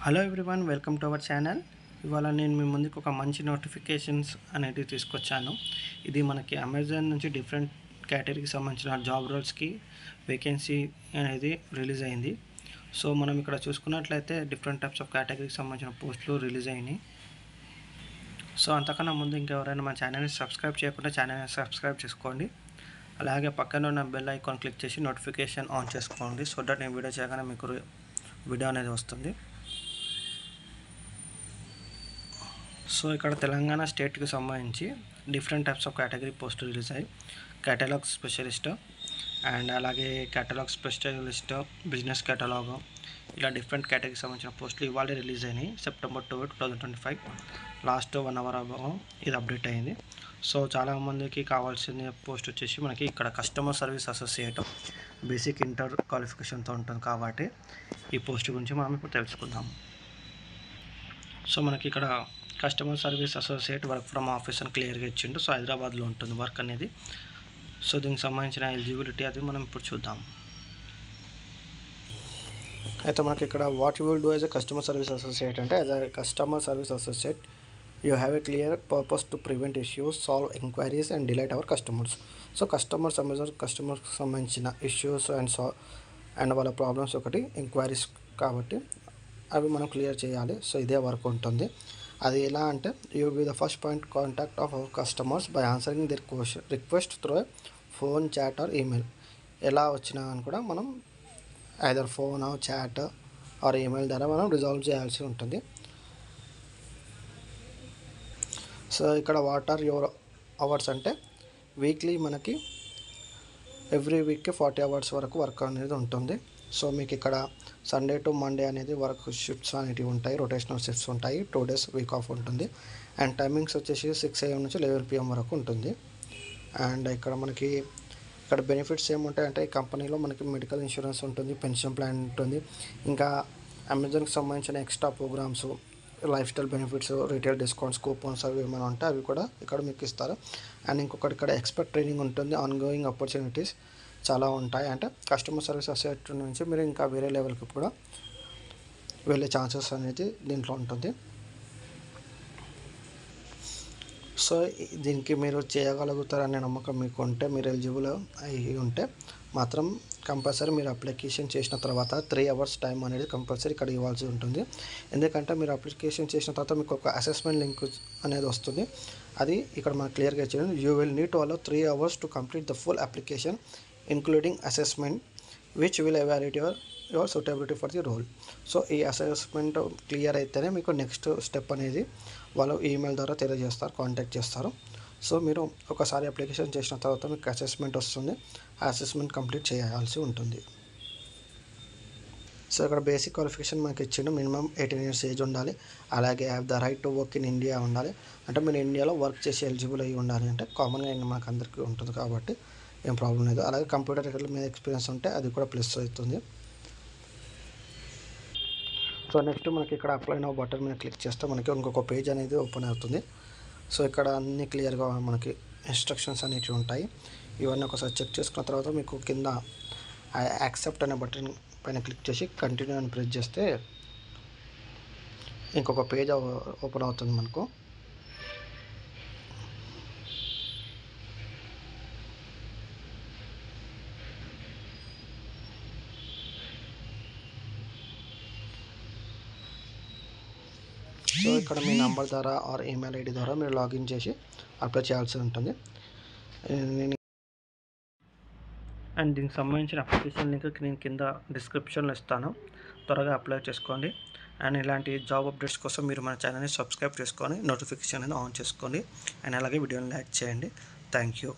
Hello everyone, welcome to our channel. ఇవాళ నేను మీ ముందుకు ఒక మంచి నోటిఫికేషన్స్ అనేటివి తీసుకొచ్చాను. ఇది మనకి అమెజాన్ నుంచి డిఫరెంట్ కేటగిరీకి సంబంధించిన జాబ్ రోల్స్కి వేకెన్సీ అనేది రిలీజ్ అయింది. సో మనం ఇక్కడ చూసుకున్నట్లయితే డిఫరెంట్ టైప్స్ ఆఫ్ కేటగిరీకి సంబంధించిన పోస్టులు రిలీజ్ అయినాయి. సో అంతకన్నా ముందు ఇంకెవరైనా మా ఛానల్ని సబ్స్క్రైబ్ చేయకుండా ఛానల్ని సబ్స్క్రైబ్ చేసుకోండి. అలాగే పక్కన ఉన్న బెల్ ఐకాన్ క్లిక్ చేసి నోటిఫికేషన్ ఆన్ చేసుకోండి. సో దట్ నేను వీడియో చేయగానే మీకు వీడియో అనేది వస్తుంది. సో ఇక్కడ తెలంగాణ స్టేట్కి సంబంధించి డిఫరెంట్ టైప్స్ ఆఫ్ కేటగిరీ పోస్టులు రిలీజ్ అయ్యాయి. కేటలాగ్ స్పెషలిస్ట్ అండ్ అలాగే కేటలాగ్ స్పెషలిస్ట్, బిజినెస్ కేటలాగ్, ఇలా డిఫరెంట్ కేటగిరీకి సంబంధించిన పోస్టులు ఇవాళ రిలీజ్ అయినాయి. September 12, 2025 లాస్ట్ 1 hour ఇది అప్డేట్ అయింది. సో చాలామందికి కావాల్సిన పోస్ట్ వచ్చేసి మనకి ఇక్కడ customer service associate, basic inter క్వాలిఫికేషన్తో ఉంటుంది కాబట్టి ఈ పోస్ట్ గురించి మనం ఇప్పుడు తెలుసుకుందాం. సో మనకి ఇక్కడ customer service associate work from office అని క్లియర్గా ఇచ్చిండు. సో హైదరాబాద్లో ఉంటుంది వర్క్ అనేది. సో దీనికి సంబంధించిన ఎలిజిబిలిటీ అది మనం ఇప్పుడు చూద్దాం. అయితే మనకి ఇక్కడ what you will do as a customer service associate అంటే, as a customer service associate you have a clear purpose to prevent issues, solve enquiries and delight our customers. So కస్టమర్కి సంబంధించిన ఇష్యూస్ అండ్ వాళ్ళ problems ఒకటి enquiries కాబట్టి అవి మనం clear చేయాలి. So ఇదే వర్క్ ఉంటుంది. అది ఎలా అంటే, you be the first point contact of our customers by answering their request through phone, chat or email. ఎలా వచ్చినా అని కూడా మనం either phone, chat or email ద్వారా మనం రిజాల్వ్ చేయాల్సి ఉంటుంది. సో ఇక్కడ వాట్ ఆర్ యువర్ అవర్స్ అంటే, వీక్లీ మనకి ఎవ్రీ వీక్కి 40 hours వరకు వర్క్ అనేది ఉంటుంది. సో మీకు ఇక్కడ సండే టు మండే అనేది వర్క్ షిఫ్ట్స్ అనేటివి ఉంటాయి, రొటేషనల్ షిఫ్ట్స్ ఉంటాయి, 2 days వీక్ ఆఫ్ ఉంటుంది. అండ్ టైమింగ్స్ వచ్చేసి 6 AM నుంచి 11 PM వరకు ఉంటుంది. అండ్ ఇక్కడ బెనిఫిట్స్ ఏముంటాయంటే, ఈ కంపెనీలో మనకి మెడికల్ ఇన్సూరెన్స్ ఉంటుంది, పెన్షన్ ప్లాన్ ఉంటుంది, ఇంకా అమెజాన్కి సంబంధించిన extra programmes, lifestyle benefits, retail discounts, coupons అవి ఏమైనా ఉంటాయి అవి కూడా ఇక్కడ మీకు ఇస్తారు. అండ్ ఇంకొకటి ఇక్కడ ఎక్స్పర్ట్ ట్రైనింగ్ ఉంటుంది, ఆన్గోయింగ్ ఆపర్చునిటీస్ చాలా ఉంటాయి. అంటే కస్టమర్ సర్వీస్ అసోసియేట్ నుంచి మీరు ఇంకా వేరే లెవెల్కి కూడా వెళ్ళే ఛాన్సెస్ అనేది దీంట్లో ఉంటుంది. సో దీనికి మీరు చేయగలుగుతారనే నమ్మకం మీకు ఉంటే, మీరు ఎలిజిబుల్ అయి ఉంటే మాత్రం కంపల్సరీ మీరు అప్లికేషన్ చేసిన తర్వాత 3 hours టైం అనేది కంపల్సరీ ఇక్కడ ఇవ్వాల్సి ఉంటుంది. ఎందుకంటే మీరు అప్లికేషన్ చేసిన తర్వాత మీకు ఒక అసెస్మెంట్ లింక్ అనేది వస్తుంది. అది ఇక్కడ మనకు క్లియర్గా ఇచ్చింది. You will need to allow 3 hours to complete the full application including assessment which will evaluate your suitability for the role. So ఈ అసెస్మెంట్ క్లియర్ అయితేనే మీకు నెక్స్ట్ స్టెప్ అనేది వాళ్ళు ఈమెయిల్ ద్వారా తెలియజేస్తారు, కాంటాక్ట్ చేస్తారు. సో మీరు ఒకసారి అప్లికేషన్ చేసిన తర్వాత మీకు అసెస్మెంట్ వస్తుంది. ఆ అసెస్మెంట్ కంప్లీట్ చేయాల్సి ఉంటుంది. సో ఇక్కడ బేసిక్ క్వాలిఫికేషన్ మనకి ఇచ్చిండు. మినిమం 18 years ఏజ్ ఉండాలి. అలాగే have the right to work in India ఉండాలి. అంటే మీరు ఇండియాలో వర్క్ చేసి ఎలిజిబుల్ అయ్యి ఉండాలి. అంటే కామన్గా మనకు అందరికీ ఉంటుంది కాబట్టి ఏం ప్రాబ్లం లేదు. అలాగే కంప్యూటర్ మీద ఎక్స్పీరియన్స్ ఉంటే అది కూడా ప్లస్ అవుతుంది. సో నెక్స్ట్ మనకి ఇక్కడ అప్లై నౌ బటన్ మీద క్లిక్ చేస్తే మనకి ఇంకొక పేజ్ అనేది ఓపెన్ అవుతుంది. సో ఇక్కడ అన్ని క్లియర్గా మనకి ఇన్స్ట్రక్షన్స్ అనేవి ఉంటాయి. ఇవన్నీ ఒకసారి చెక్ చేసుకున్న తర్వాత మీకు కింద యాక్సెప్ట్ అనే బటన్ పైన క్లిక్ చేసి కంటిన్యూ అని ప్రెస్ చేస్తే ఇంకొక పేజ్ ఓపెన్ అవుతుంది మనకు. సో ఇక్కడ మీ నెంబర్ ద్వారా ఆర్ ఈమెయిల్ ఐడి ద్వారా మీరు లాగిన్ చేసి అప్లై చేయాల్సి ఉంటుంది. అండ్ దీనికి సంబంధించిన అప్లికేషన్ లింక్ నేను కింద డిస్క్రిప్షన్లో ఇస్తాను. త్వరగా అప్లై చేసుకోండి. అండ్ ఇలాంటి జాబ్ అప్డేట్స్ కోసం మీరు మన ఛానల్ని సబ్స్క్రైబ్ చేసుకొని నోటిఫికేషన్ అనేది ఆన్ చేసుకోండి. అండ్ అలాగే వీడియోని లైక్ చేయండి. Thank you.